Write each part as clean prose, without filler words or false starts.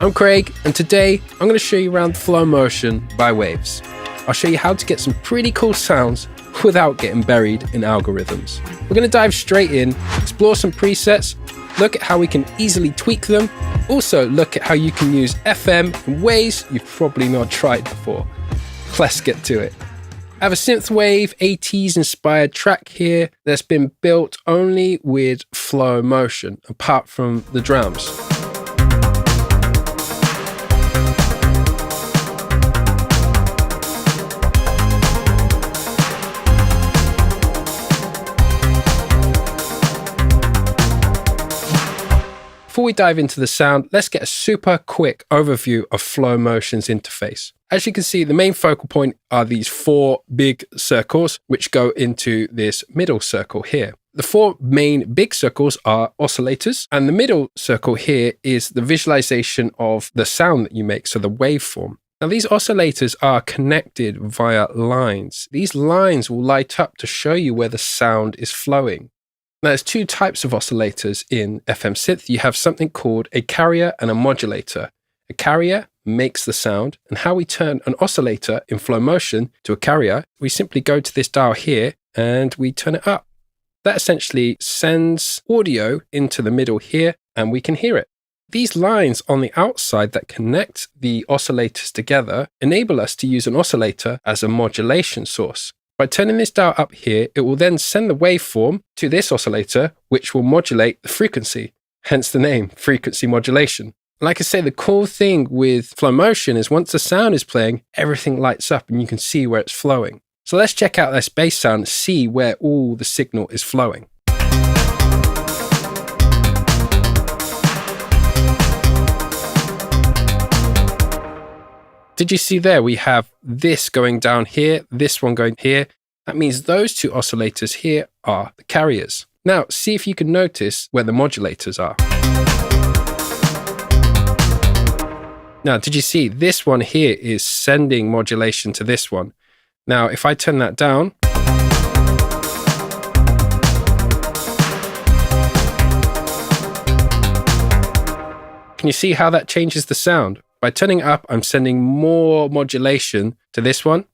I'm Craig, and today I'm going to show you around Flow Motion by Waves. I'll show you how to get some pretty cool sounds without getting buried in algorithms. We're going to dive straight in, explore some presets, look at how we can easily tweak them, also look at how you can use FM in ways you've probably not tried before. Let's get to it. I have a synthwave 80s inspired track here that's been built only with Flow Motion, apart from the drums. Before we dive into the sound, let's get a super quick overview of Flow Motion's interface. As you can see, the main focal point are these four big circles, which go into this middle circle here. The four main big circles are oscillators, and the middle circle here is the visualization of the sound that you make, so the waveform. Now, these oscillators are connected via lines. These lines will light up to show you where the sound is flowing. Now, there's two types of oscillators in FM synth. You have something called a carrier and a modulator. A carrier makes the sound, and how we turn an oscillator in Flow Motion to a carrier, we simply go to this dial here and we turn it up. That essentially sends audio into the middle here and we can hear it. These lines on the outside that connect the oscillators together enable us to use an oscillator as a modulation source. By turning this dial up here, it will then send the waveform to this oscillator, which will modulate the frequency, hence the name, frequency modulation. Like I say, the cool thing with Flow Motion is once the sound is playing, everything lights up and you can see where it's flowing. So let's check out this bass sound and see where all the signal is flowing. Did you see there? We have this going down here, this one going here. That means those two oscillators here are the carriers. Now, see if you can notice where the modulators are. Now, did you see this one here is sending modulation to this one? Now, if I turn that down, can you see how that changes the sound? By turning it up, I'm sending more modulation to this one.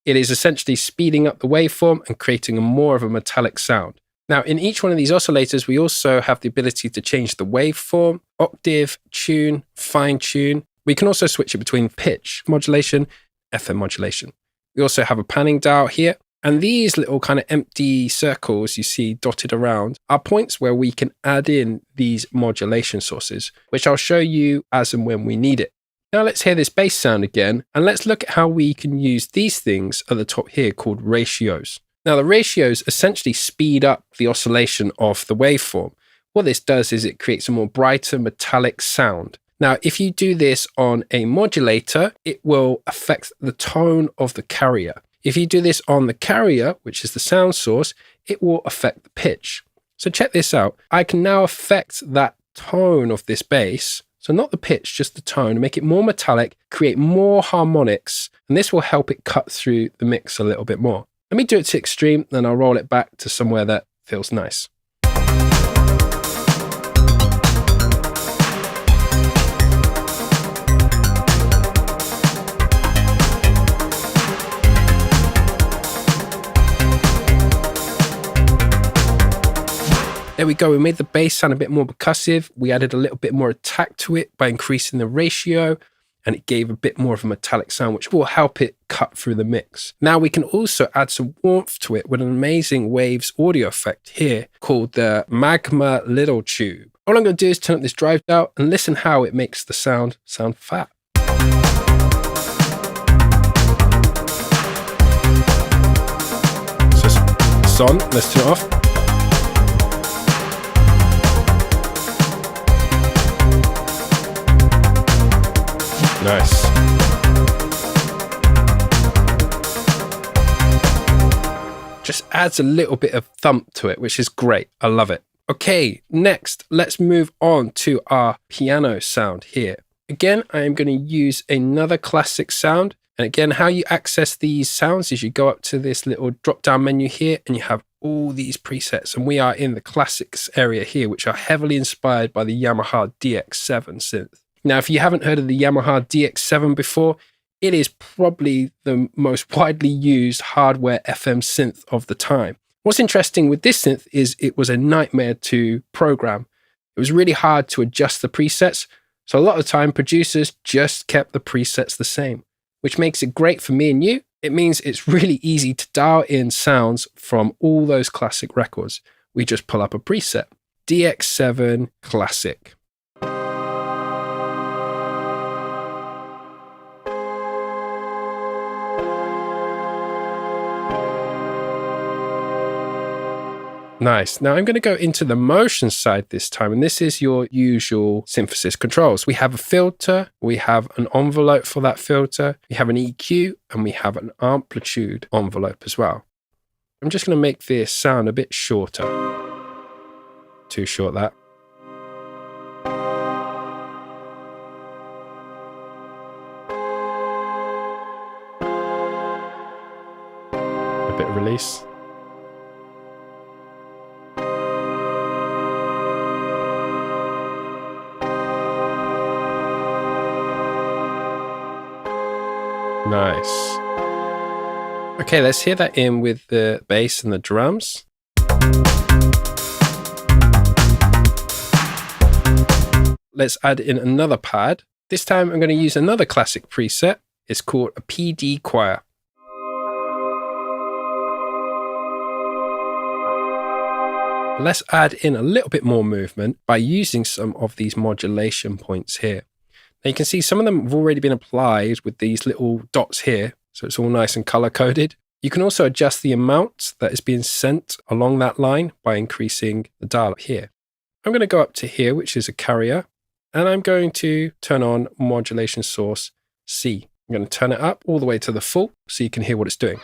It is essentially speeding up the waveform and creating more of a metallic sound. Now, in each one of these oscillators, we also have the ability to change the waveform, octave, tune, fine tune. We can also switch it between pitch modulation, FM modulation. We also have a panning dial here. And these little kind of empty circles you see dotted around are points where we can add in these modulation sources, which I'll show you as and when we need it. Now let's hear this bass sound again, and let's look at how we can use these things at the top here called ratios. Now the ratios essentially speed up the oscillation of the waveform. What this does is it creates a more brighter metallic sound. Now if you do this on a modulator, it will affect the tone of the carrier. If you do this on the carrier, which is the sound source, it will affect the pitch. So check this out. I can now affect that tone of this bass. So not the pitch, just the tone, make it more metallic, create more harmonics, and this will help it cut through the mix a little bit more. Let me do it to extreme, then I'll roll it back to somewhere that feels nice. There we go, we made the bass sound a bit more percussive. We added a little bit more attack to it by increasing the ratio, and it gave a bit more of a metallic sound, which will help it cut through the mix. Now we can also add some warmth to it with an amazing Waves audio effect here called the Magma Lil Tube. All I'm going to do is turn up this drive dial and listen how it makes the sound fat. So it's on, let's turn it off. Nice. Just adds a little bit of thump to it, which is great. I love it. Okay, next, let's move on to our piano sound here. Again, I am going to use another classic sound. And again, how you access these sounds is you go up to this little drop-down menu here and you have all these presets. And we are in the classics area here, which are heavily inspired by the Yamaha DX7 synth. Now, if you haven't heard of the Yamaha DX7 before, it is probably the most widely used hardware FM synth of the time. What's interesting with this synth is it was a nightmare to program. It was really hard to adjust the presets, so a lot of the time producers just kept the presets the same, which makes it great for me and you. It means it's really easy to dial in sounds from all those classic records. We just pull up a preset. DX7 Classic. Nice. Now I'm going to go into the motion side this time, and this is your usual synthesis controls. We have a filter, we have an envelope for that filter, we have an EQ, and we have an amplitude envelope as well. I'm just going to make this sound a bit shorter. Too short, that. A bit of release. Nice. Okay, let's hear that in with the bass and the drums. Let's add in another pad. This time I'm going to use another classic preset. It's called a PD choir. Let's add in a little bit more movement by using some of these modulation points here. Now you can see some of them have already been applied with these little dots here, so it's all nice and color-coded. You can also adjust the amount that is being sent along that line by increasing the dial up here. I'm going to go up to here, which is a carrier, and I'm going to turn on modulation source C. I'm going to turn it up all the way to the full so you can hear what it's doing.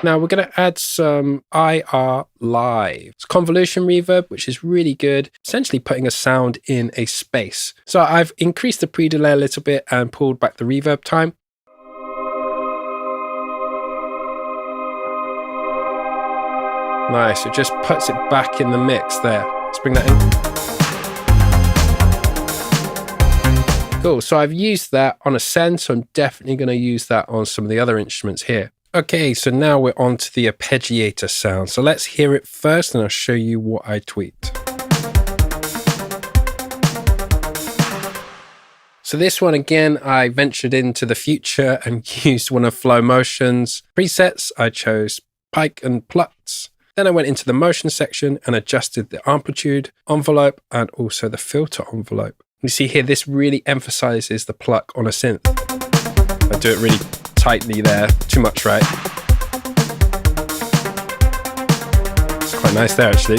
Now we're going to add some IR live. It's convolution reverb, which is really good, essentially putting a sound in a space. So I've increased the pre-delay a little bit and pulled back the reverb time. Nice, it just puts it back in the mix there. Let's bring that in. Cool, so I've used that on a send, so I'm definitely going to use that on some of the other instruments here. Okay, so now we're on to the arpeggiator sound. So let's hear it first and I'll show you what I tweaked. So this one, again, I ventured into the future and used one of Flow Motion's presets. I chose Pike and Plucks. Then I went into the motion section and adjusted the amplitude envelope and also the filter envelope. You see here, this really emphasizes the pluck on a synth. I do it really tightly there, too much, right? It's quite nice there, actually.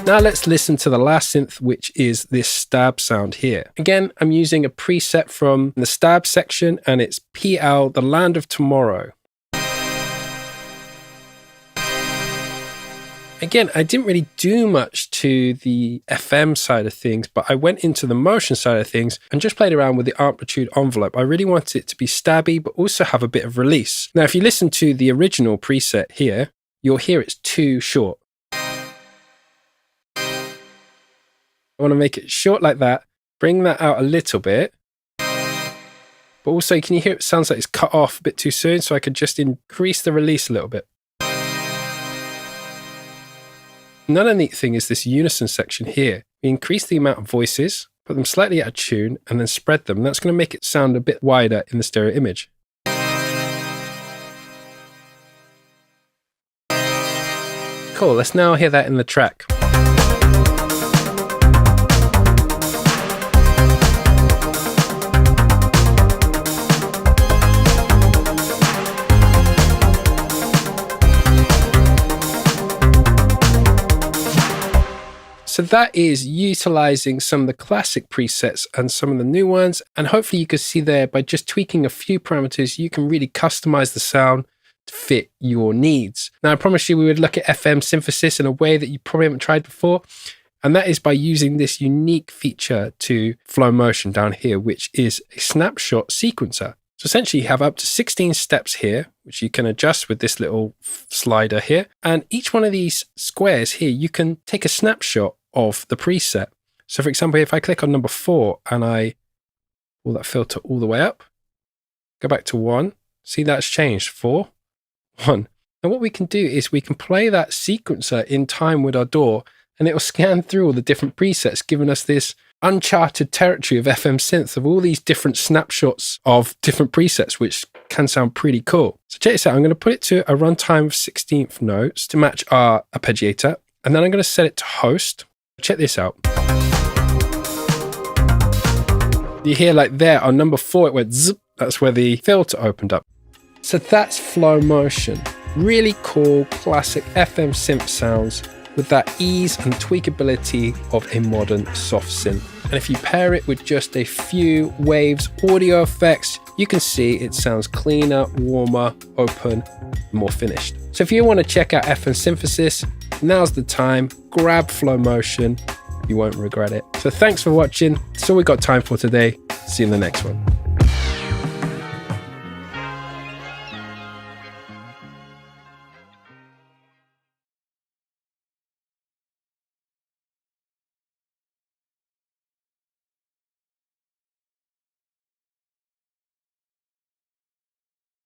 Now let's listen to the last synth, which is this stab sound here. Again, I'm using a preset from the stab section, and it's PL, The Land of Tomorrow. Again, I didn't really do much to the FM side of things, but I went into the motion side of things and just played around with the amplitude envelope. I really wanted it to be stabby, but also have a bit of release. Now, if you listen to the original preset here, you'll hear it's too short. I want to make it short like that, bring that out a little bit. But also, can you hear it sounds like it's cut off a bit too soon, so I could just increase the release a little bit. Another neat thing is this unison section here. We increase the amount of voices, put them slightly out of tune, and then spread them. That's going to make it sound a bit wider in the stereo image. Cool, let's now hear that in the track. So that is utilizing some of the classic presets and some of the new ones. And hopefully you can see there, by just tweaking a few parameters, you can really customize the sound to fit your needs. Now, I promise you we would look at FM synthesis in a way that you probably haven't tried before. And that is by using this unique feature to Flow Motion down here, which is a snapshot sequencer. So essentially you have up to 16 steps here, which you can adjust with this little slider here. And each one of these squares here, you can take a snapshot of the preset. So for example, if I click on number 4 and I pull that filter all the way up, go back to 1, see that's changed, 4, 1. And what we can do is we can play that sequencer in time with our DAW, and it will scan through all the different presets, giving us this uncharted territory of FM synth of all these different snapshots of different presets, which can sound pretty cool. So check this out. I'm going to put it to a runtime of 16th notes to match our arpeggiator, and then I'm going to set it to host. Check this out. You hear like there on number 4, it went zip. That's where the filter opened up. So that's Flow Motion. Really cool, classic FM synth sounds with that ease and tweakability of a modern soft synth. And if you pair it with just a few Waves audio effects, you can see it sounds cleaner, warmer, open, more finished. So if you want to check out FM synthesis, now's the time. Grab Flow Motion. You won't regret it. So thanks for watching. That's all we got time for today. See you in the next one.